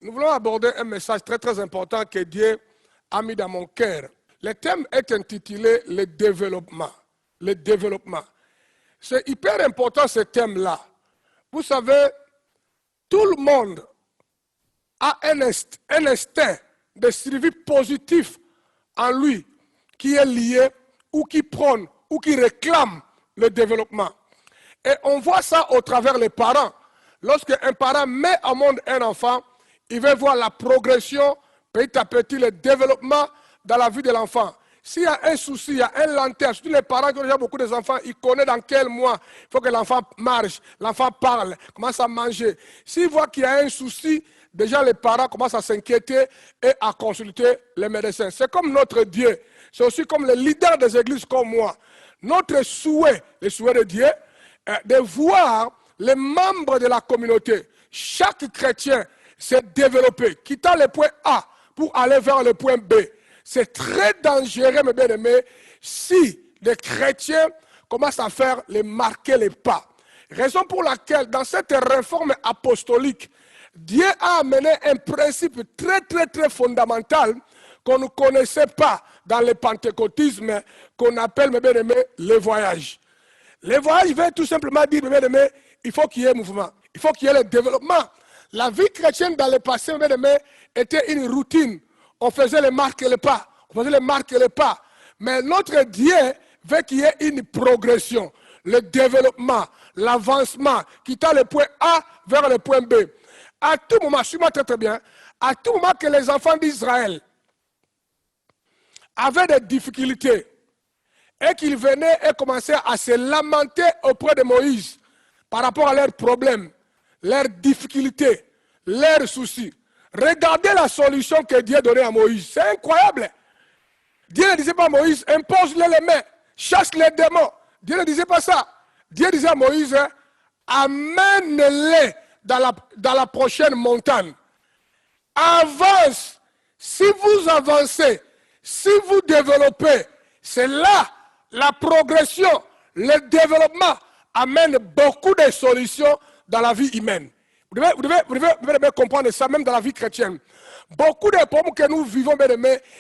nous voulons aborder un message très très important que Dieu a mis dans mon cœur. Le thème est intitulé « Le développement ». Le développement. C'est hyper important ce thème-là. Vous savez, tout le monde a un instinct de survie positif en lui qui est lié ou qui prône ou qui réclame le développement. Et on voit ça au travers les parents. Lorsque un parent met au monde un enfant, il veut voir la progression, petit à petit, le développement dans la vie de l'enfant. S'il y a un souci, il y a un lanterne, surtout les parents qui ont déjà beaucoup d'enfants, ils connaissent dans quel mois il faut que l'enfant marche, l'enfant parle, commence à manger. S'ils voient qu'il y a un souci, déjà les parents commencent à s'inquiéter et à consulter les médecins. C'est comme notre Dieu. C'est aussi comme les leaders des églises comme moi. Notre souhait, le souhait de Dieu, de voir les membres de la communauté, chaque chrétien se développer, quittant le point A pour aller vers le point B. C'est très dangereux, mes bien-aimés, si les chrétiens commencent à faire marquer les pas. Raison pour laquelle, dans cette réforme apostolique, Dieu a amené un principe très, très, très fondamental qu'on ne connaissait pas dans le pentecôtisme, qu'on appelle, mes bien-aimés, le voyage. Le voyage veut tout simplement dire, mes bien-aimés, il faut qu'il y ait mouvement, il faut qu'il y ait le développement. La vie chrétienne dans le passé, mes bien-aimés, était une routine. On faisait les marques et les pas, on faisait les marques et les pas. Mais notre Dieu veut qu'il y ait une progression, le développement, l'avancement, quittant le point A vers le point B. À tout moment, suis-moi très très bien, à tout moment que les enfants d'Israël avaient des difficultés et qu'ils venaient et commençaient à se lamenter auprès de Moïse par rapport à leurs problèmes, leurs difficultés, leurs soucis. Regardez la solution que Dieu donnait à Moïse. C'est incroyable. Dieu ne disait pas à Moïse, impose-les les mains, chasse les démons. Dieu ne disait pas ça. Dieu disait à Moïse, amène-les dans la prochaine montagne. Avance. Si vous avancez, si vous développez, c'est là la progression, le développement amène beaucoup de solutions dans la vie humaine. Vous devez comprendre ça même dans la vie chrétienne. Beaucoup de problèmes que nous vivons,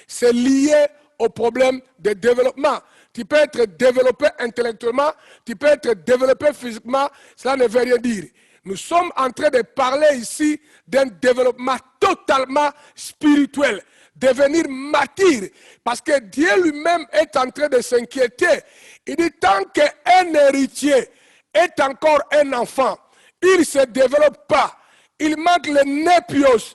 c'est lié au problème de développement. Tu peux être développé intellectuellement, tu peux être développé physiquement, cela ne veut rien dire. Nous sommes en train de parler ici d'un développement totalement spirituel, devenir mature, parce que Dieu lui-même est en train de s'inquiéter. Il dit tant qu'un héritier est encore un enfant, il ne se développe pas, il manque le népios,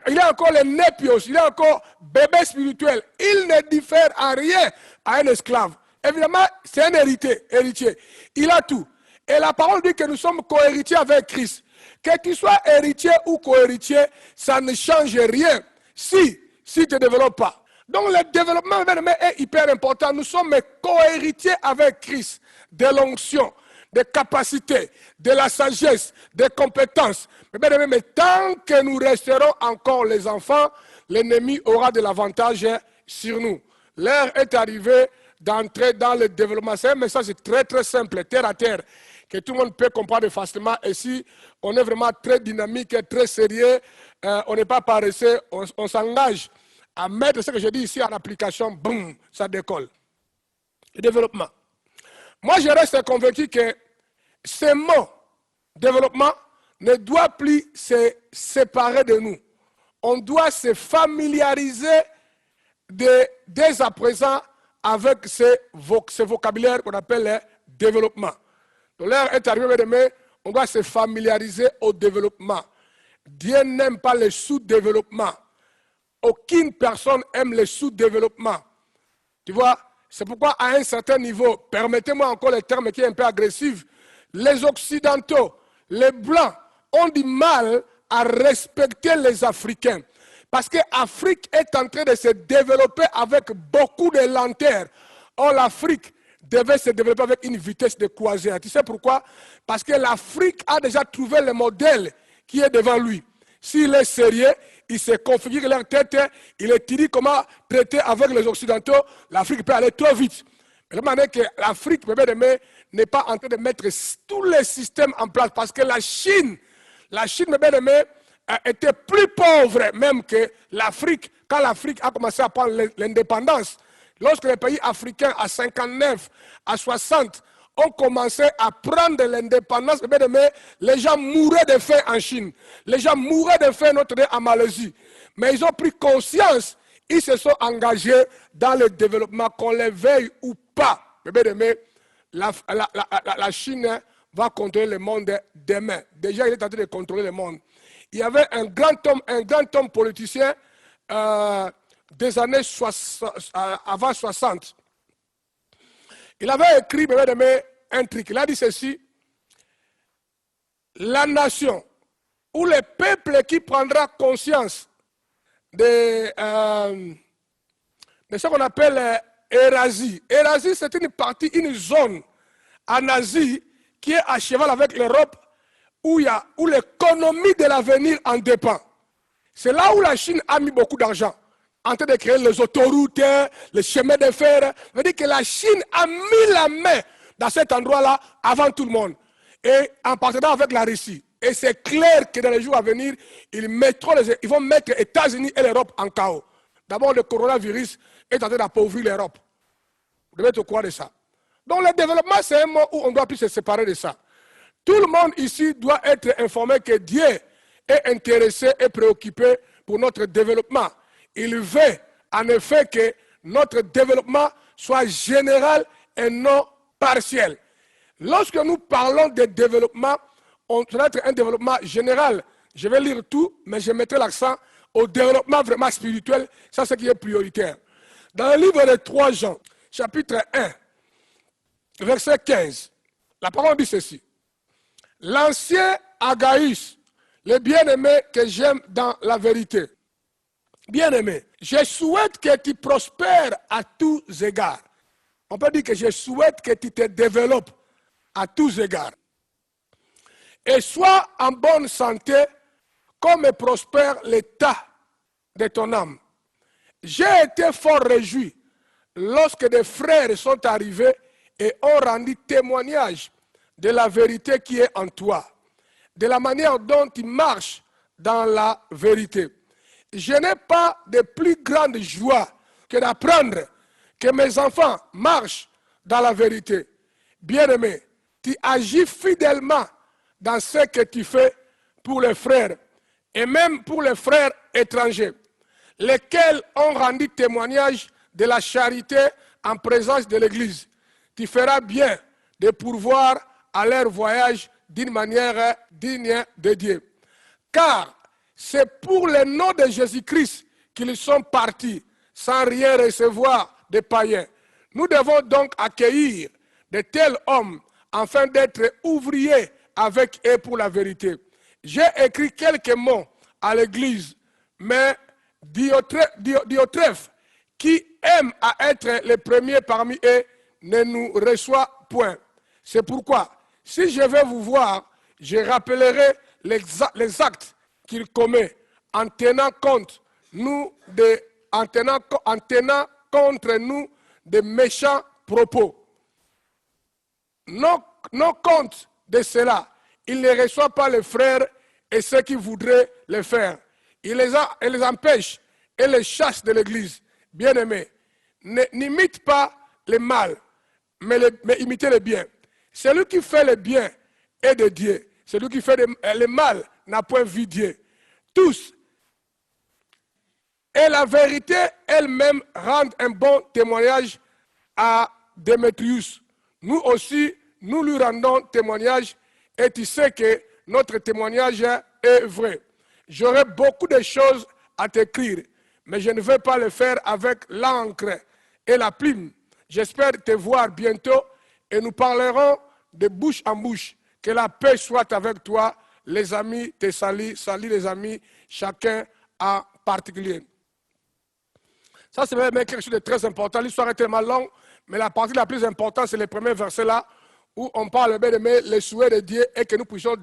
il est encore le népios, il est encore bébé spirituel, il ne diffère en rien à un esclave. Évidemment, c'est un héritier, il a tout. Et la parole dit que nous sommes co-héritiers avec Christ. Que tu sois héritier ou co-héritier, ça ne change rien si tu ne te développes pas. Donc le développement est hyper important. Nous sommes co-héritiers avec Christ de l'onction, des capacités, de la sagesse, des compétences. Mais tant que nous resterons encore les enfants, l'ennemi aura de l'avantage sur nous. L'heure est arrivée d'entrer dans le développement. C'est un message très très simple, terre à terre, que tout le monde peut comprendre facilement. Et si on est vraiment très dynamique et très sérieux, on n'est pas paresseux, on s'engage à mettre ce que je dis ici en application, boum, ça décolle. Le développement. Moi, je reste convaincu que ce mot, développement, ne doit plus se séparer de nous. On doit se familiariser dès à présent avec ce vocabulaire qu'on appelle le développement. Donc l'heure est arrivée, mais on doit se familiariser au développement. Dieu n'aime pas le sous-développement. Aucune personne aime le sous-développement. Tu vois, c'est pourquoi à un certain niveau, permettez-moi encore le terme qui est un peu agressif, les Occidentaux, les Blancs ont du mal à respecter les Africains. Parce que l'Afrique est en train de se développer avec beaucoup de lenteur. Or, l'Afrique devait se développer avec une vitesse de croisière. Tu sais pourquoi? Parce que l'Afrique a déjà trouvé le modèle qui est devant lui. S'il est sérieux, il se configure leur tête, il étudie comment traiter avec les Occidentaux, l'Afrique peut aller trop vite. Mais la manière que l'Afrique n'est pas en train de mettre tous les systèmes en place. Parce que la Chine, mes bien-aimés, était plus pauvre même que l'Afrique, quand l'Afrique a commencé à prendre l'indépendance. Lorsque les pays africains à 59, à 60 ont commencé à prendre l'indépendance, les gens mouraient de faim en Chine, les gens mouraient de faim en Malaisie. Mais ils ont pris conscience, ils se sont engagés dans le développement, qu'on les veuille ou pas. La Chine va contrôler le monde demain. Déjà, il est en train de contrôler le monde. Il y avait un grand homme politicien des années avant 60. Il avait écrit un truc. Il a dit ceci: la nation ou le peuple qui prendra conscience de ce qu'on appelle Eurasie. Eurasie, c'est une partie, une zone en Asie qui est à cheval avec l'Europe, où l'économie de l'avenir en dépend. C'est là où la Chine a mis beaucoup d'argent, en train de créer les autoroutes, les chemins de fer. Ça veut dire que la Chine a mis la main dans cet endroit-là avant tout le monde, et en partenariat avec la Russie. Et c'est clair que dans les jours à venir, ils vont mettre les États-Unis et l'Europe en chaos. D'abord, le coronavirus est en train d'appauvrir l'Europe. Vous devez être au courant de ça. Donc le développement, c'est un mot où on ne doit plus se séparer de ça. Tout le monde ici doit être informé que Dieu est intéressé et préoccupé pour notre développement. Il veut en effet que notre développement soit général et non partiel. Lorsque nous parlons de développement, on doit être un développement général. Je vais lire tout, mais je mettrai l'accent au développement vraiment spirituel. Ça, c'est ce qui est prioritaire. Dans le livre de 3 Jean, chapitre 1, verset 15, la parole dit ceci: l'ancien Agaïs, le bien-aimé que j'aime dans la vérité. Bien-aimé, je souhaite que tu prospères à tous égards. On peut dire que je souhaite que tu te développes à tous égards. Et sois en bonne santé, comme prospère l'état de ton âme. J'ai été fort réjoui lorsque des frères sont arrivés et ont rendu témoignage de la vérité qui est en toi, de la manière dont tu marches dans la vérité. Je n'ai pas de plus grande joie que d'apprendre que mes enfants marchent dans la vérité. Bien-aimé, tu agis fidèlement dans ce que tu fais pour les frères, et même pour les frères étrangers, lesquels ont rendu témoignage de la charité en présence de l'Église. Tu feras bien de pourvoir à leur voyage d'une manière digne de Dieu. Car c'est pour le nom de Jésus-Christ qu'ils sont partis, sans rien recevoir des païens. Nous devons donc accueillir de tels hommes, afin d'être ouvriers avec eux pour la vérité. J'ai écrit quelques mots à l'Église, mais Diotrephe, qui aime à être le premier parmi eux, ne nous reçoit point. C'est pourquoi, si je vais vous voir, je rappellerai les actes qu'il commet en tenant contre nous de méchants propos. Non compte de cela, il ne reçoit pas les frères et ceux qui voudraient le faire. Il les empêche et les chasse de l'Église. Bien-aimés, n'imite pas le mal, mais imitez le bien. Celui qui fait le bien est de Dieu. Celui qui fait le mal n'a point vu Dieu. Tous. Et la vérité elle-même rend un bon témoignage à Démétrius. Nous aussi, nous lui rendons témoignage, et tu sais que notre témoignage est vrai. J'aurai beaucoup de choses à t'écrire, mais je ne vais pas le faire avec l'encre et la plume. J'espère te voir bientôt et nous parlerons de bouche en bouche. Que la paix soit avec toi. Les amis te saluent, salut les amis, chacun en particulier. Ça, c'est vraiment quelque chose de très important. L'histoire est tellement longue, mais la partie la plus importante, c'est le premier verset là, où on parle bien de les souhaits de Dieu et que nous puissions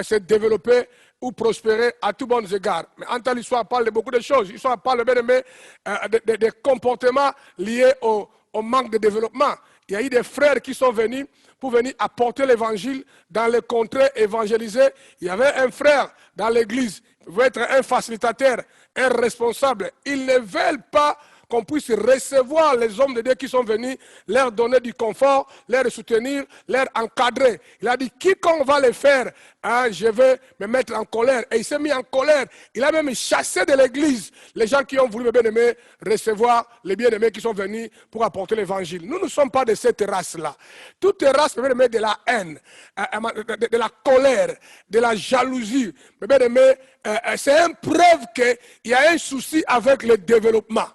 se développer ou prospérer à tous bons égards. Mais en tant l'histoire parle de beaucoup de choses. L'histoire parle bien de comportements liés au manque de développement. il y a eu des frères qui sont venus pour venir apporter l'évangile dans les contrées évangélisées. Il y avait un frère dans l'église, il pouvait être un facilitateur, un responsable. Ils ne veulent pas qu'on puisse recevoir les hommes de Dieu qui sont venus, leur donner du confort, leur soutenir, leur encadrer. Il a dit, quiconque va le faire, hein, je vais me mettre en colère. Et il s'est mis en colère. Il a même chassé de l'église les gens qui ont voulu, mes bien-aimés, recevoir les bien-aimés qui sont venus pour apporter l'évangile. Nous ne sommes pas de cette race-là. Toute race, mes bien-aimés, de la haine, de la colère, de la jalousie, mes bien-aimés, c'est une preuve qu'il y a un souci avec le développement.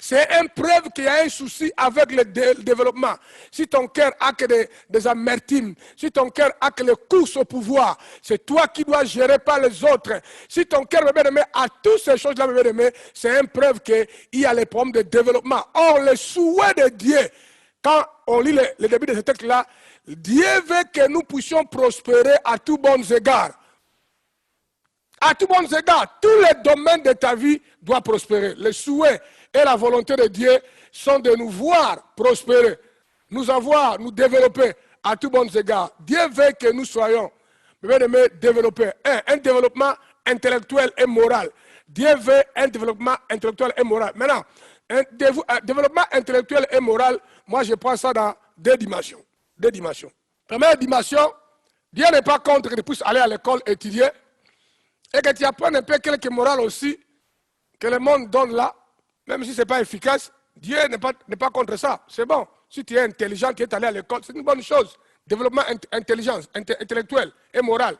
C'est une preuve qu'il y a un souci avec le développement. Si ton cœur a que des amertumes, si ton cœur a que les courses au pouvoir, c'est toi qui dois gérer pas les autres. Si ton cœur, mes bien-aimés, a toutes ces choses-là, mes bien-aimés, c'est une preuve qu'il y a les problèmes de développement. Or, le souhait de Dieu, quand on lit le début de ce texte-là, Dieu veut que nous puissions prospérer à tous bons égards. À tous bons égards, tous les domaines de ta vie doivent prospérer. Le souhait et la volonté de Dieu sont de nous voir prospérer, nous avoir, nous développer à tous bons égards. Dieu veut que nous soyons, bien-aimés, développés. Un développement intellectuel et moral. Dieu veut un développement intellectuel et moral. Maintenant, un développement intellectuel et moral, moi je prends ça dans deux dimensions. Deux dimensions. Première dimension, Dieu n'est pas contre que tu puisses aller à l'école étudier et que tu apprennes un peu quelques morales aussi que le monde donne là. Même si ce n'est pas efficace, Dieu n'est pas contre ça. C'est bon. Si tu es intelligent, tu es allé à l'école, c'est une bonne chose. Développement intellectuel et moral.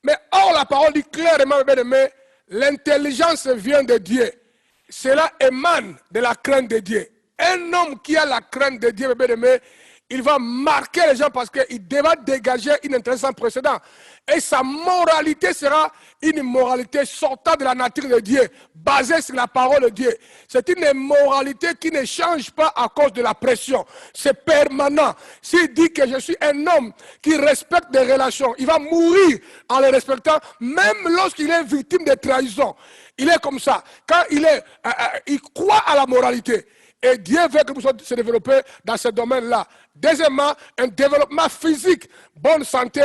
Mais or, la parole dit clairement, bien aimé, l'intelligence vient de Dieu. Cela émane de la crainte de Dieu. Un homme qui a la crainte de Dieu, bien aimé, il va marquer les gens parce qu'il va dégager une intelligence sans précédent. Et sa moralité sera une moralité sortant de la nature de Dieu, basée sur la parole de Dieu. C'est une moralité qui ne change pas à cause de la pression. C'est permanent. S'il dit que je suis un homme qui respecte des relations, il va mourir en les respectant, même lorsqu'il est victime de trahison. Il est comme ça. Quand il croit à la moralité. Et Dieu veut que nous puissions se développer dans ce domaine-là. Deuxièmement, un développement physique, bonne santé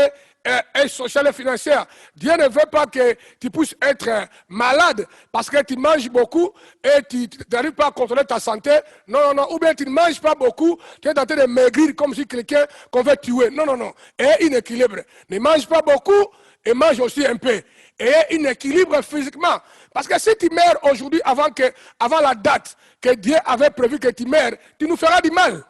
et sociale et financière. Dieu ne veut pas que tu puisses être malade parce que tu manges beaucoup et tu n'arrives pas à contrôler ta santé. Non, non, non. Ou bien tu ne manges pas beaucoup, tu es en train de maigrir comme si quelqu'un qu'on veut tuer. Non, non, non. Et un équilibre. Ne mange pas beaucoup et mange aussi un peu. Et un équilibre physiquement. Parce que si tu meurs aujourd'hui avant la date que Dieu avait prévu que tu meurs, tu nous feras du mal.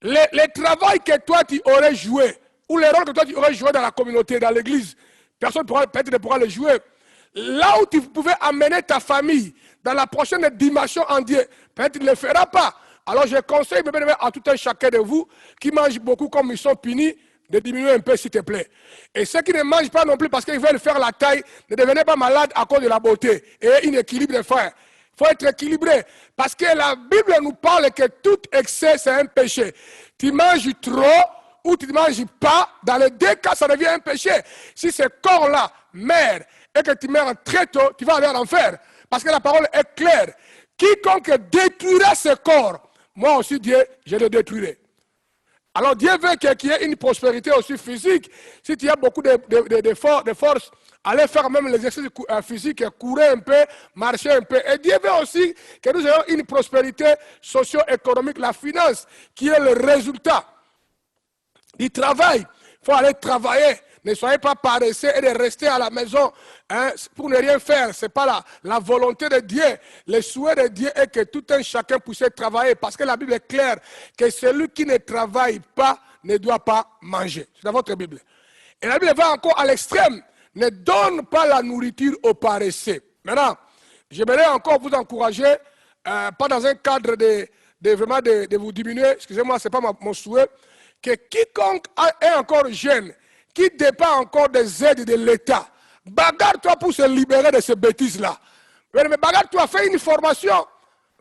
Le travail que toi tu aurais joué, ou le rôle que toi tu aurais joué dans la communauté, dans l'église, personne peut-être ne pourra le jouer. Là où tu pouvais amener ta famille dans la prochaine dimension en Dieu, peut-être tu ne le feras pas. Alors je conseille à tout un chacun de vous qui mange beaucoup comme ils sont punis, de diminuer un peu s'il te plaît. Et ceux qui ne mangent pas non plus parce qu'ils veulent faire la taille, ne devenez pas malades à cause de la beauté. Et un équilibre, frère. Il faut être équilibré. Parce que la Bible nous parle que tout excès, c'est un péché. Tu manges trop ou tu ne manges pas, dans les deux cas, ça devient un péché. Si ce corps-là meurt et que tu meurs très tôt, tu vas aller en enfer. Parce que la parole est claire. Quiconque détruira ce corps, moi aussi Dieu, je le détruirai. Alors Dieu veut qu'il y ait une prospérité aussi physique. Si tu as beaucoup de force, allez faire même l'exercice physique, courir un peu, marcher un peu. Et Dieu veut aussi que nous ayons une prospérité socio-économique, la finance, qui est le résultat du travail. Il faut aller travailler. Ne soyez pas paresseux et de rester à la maison pour ne rien faire. Ce n'est pas la volonté de Dieu. Le souhait de Dieu est que tout un chacun puisse travailler. Parce que la Bible est claire que celui qui ne travaille pas ne doit pas manger. C'est dans votre Bible. Et la Bible va encore à l'extrême. Ne donne pas la nourriture aux paresseux. Maintenant, j'aimerais encore vous encourager, pas dans un cadre de vous diminuer, excusez-moi, ce n'est pas mon souhait, que quiconque est encore jeune, qui dépend encore des aides de l'État, bagarre-toi pour se libérer de ces bêtises-là. Mais bagarre-toi, fais une formation,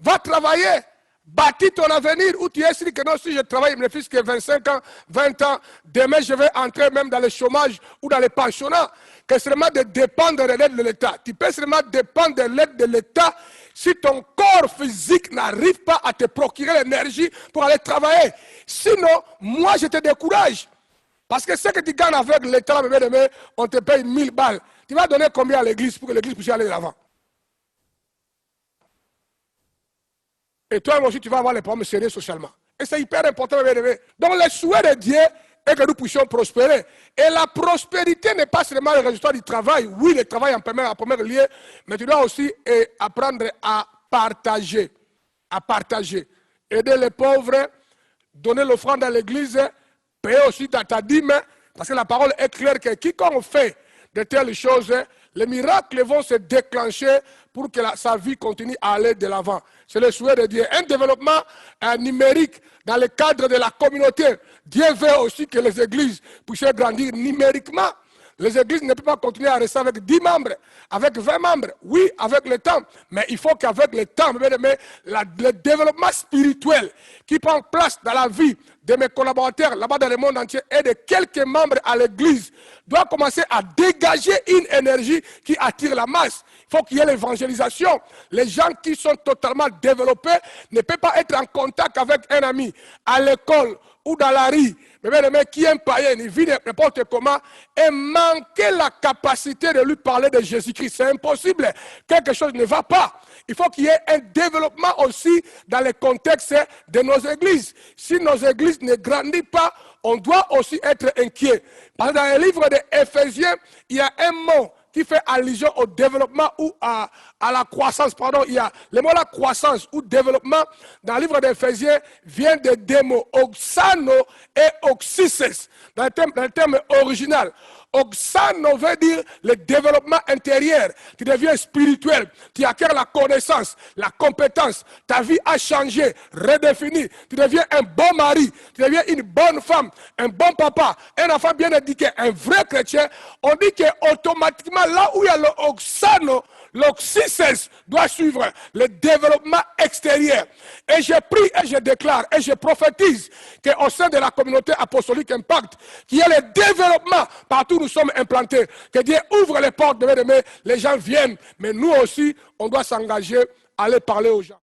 va travailler, bâtis ton avenir, où tu es sûr que non, si je travaille, mes fils que 25 ans, 20 ans, demain je vais entrer même dans le chômage ou dans les pensionnats, que seulement de dépendre de l'aide de l'État. Tu peux seulement dépendre de l'aide de l'État si ton corps physique n'arrive pas à te procurer l'énergie pour aller travailler. Sinon, moi, je te décourage. Parce que ce que tu gagnes avec l'État, on te paye 1000 balles. Tu vas donner combien à l'église pour que l'église puisse aller de l'avant? Et toi aussi, tu vas avoir les problèmes sérieux socialement. Et c'est hyper important. Donc, le souhait de Dieu est que nous puissions prospérer. Et la prospérité n'est pas seulement le résultat du travail. Oui, le travail en premier lieu, mais tu dois aussi apprendre à partager. À partager. Aider les pauvres, donner l'offrande à l'église, payer aussi ta dîme, parce que la parole est claire que quiconque fait de telles choses, les miracles vont se déclencher pour que sa vie continue à aller de l'avant. C'est le souhait de Dieu. Un développement numérique dans le cadre de la communauté. Dieu veut aussi que les églises puissent grandir numériquement. Les églises ne peuvent pas continuer à rester avec 10 membres, avec 20 membres. Oui, avec le temps. Mais il faut qu'avec le temps, le développement spirituel qui prend place dans la vie de mes collaborateurs là-bas dans le monde entier et de quelques membres à l'église doit commencer à dégager une énergie qui attire la masse. Il faut qu'il y ait l'évangélisation. Les gens qui sont totalement développés ne peuvent pas être en contact avec un ami à l'école ou dans la rue. Mais le mec qui est un païen, il vit n'importe comment et manquer la capacité de lui parler de Jésus-Christ. C'est impossible. Quelque chose ne va pas. Il faut qu'il y ait un développement aussi dans le contexte de nos églises. Si nos églises ne grandissent pas, on doit aussi être inquiet. Parce que dans le livre d'Éphésiens, il y a un mot qui fait allusion au développement ou à la croissance. Pardon, il y a le mot la croissance ou développement dans le livre d'Éphésiens vient de deux mots, oxano et oxyses, dans le terme original. Oxano veut dire le développement intérieur. Tu deviens spirituel, tu acquiers la connaissance, la compétence, ta vie a changé, redéfinie. Tu deviens un bon mari, tu deviens une bonne femme, un bon papa, un enfant bien éduqué, un vrai chrétien. On dit qu'automatiquement, là où il y a l'oxano, l'oxyses doit suivre le développement extérieur. Et je prie et je déclare et je prophétise qu'au sein de la communauté apostolique Impact, qu'il y ait le développement partout où nous sommes implantés. Que Dieu ouvre les portes de mes, les gens viennent. Mais nous aussi, on doit s'engager à aller parler aux gens.